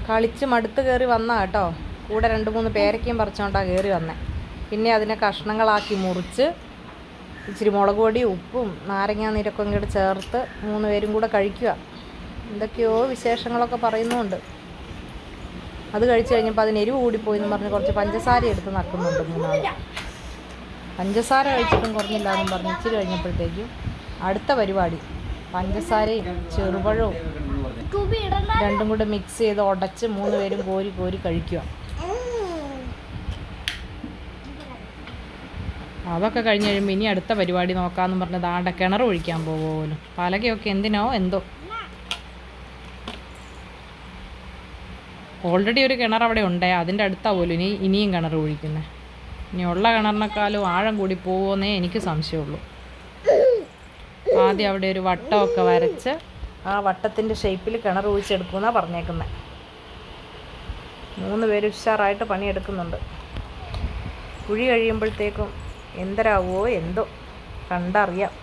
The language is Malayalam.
കളിച്ച് മടുത്ത് കയറി വന്നാ കേട്ടോ. കൂടെ 2-3 പേരയ്ക്കയും പറിച്ചുകൊണ്ടാണ് കയറി വന്നത്. പിന്നെ അതിനെ കഷ്ണങ്ങളാക്കി മുറിച്ച് ഇച്ചിരി മുളക് പൊടിയും ഉപ്പും നാരങ്ങാ നീരൊക്കെ ഇങ്ങോട്ട് ചേർത്ത് 3 പേരും കൂടെ കഴിക്കുക. എന്തൊക്കെയോ വിശേഷങ്ങളൊക്കെ പറയുന്നുണ്ട്. അത് കഴിച്ച് കഴിഞ്ഞപ്പോൾ അതിന് എരിവ് കൂടിപ്പോയി എന്ന് പറഞ്ഞ് കുറച്ച് പഞ്ചസാര എടുത്ത് നക്കുന്നുണ്ട് 3 ആൾ. പഞ്ചസാര കഴിച്ചിട്ടും കുറഞ്ഞില്ല എന്നും പറഞ്ഞ് ഇച്ചിരി കഴിഞ്ഞപ്പോഴത്തേക്കും അടുത്ത പരിപാടി പഞ്ചസാരയും ചെറുപഴവും രണ്ടും കൂടെ മിക്സ് ചെയ്ത് ഉടച്ച് 3 പേരും കോരി കോരി കഴിക്കുക. അതൊക്കെ കഴിഞ്ഞ് കഴിയുമ്പോൾ ഇനി അടുത്ത പരിപാടി നോക്കാമെന്ന് പറഞ്ഞ് ദാണ്ട കിണർ ഒഴിക്കാൻ പോകുമല്ലോ. പലകയൊക്കെ എന്തിനോ എന്തോ. ഓൾറെഡി ഒരു കിണർ അവിടെ ഉണ്ട്. അതിൻ്റെ അടുത്താ പോലും ഇനിയും കിണർ ഒഴിക്കുന്നത്. ഇനി ഉള്ള കിണറിനേക്കാളും ആഴം കൂടി പോകുമെന്നേ എനിക്ക് സംശയമുള്ളൂ. ആദ്യം അവിടെ ഒരു വട്ടമൊക്കെ വരച്ച് ആ വട്ടത്തിൻ്റെ ഷേപ്പിൽ കിണർ ഒഴിച്ചെടുക്കുമെന്നാണ് പറഞ്ഞേക്കുന്നത്. 3 പേര് ഉഷാറായിട്ട് പണിയെടുക്കുന്നുണ്ട്. കുഴി കഴിയുമ്പോഴത്തേക്കും എന്തരാവോ എന്തോ, കണ്ടറിയാം.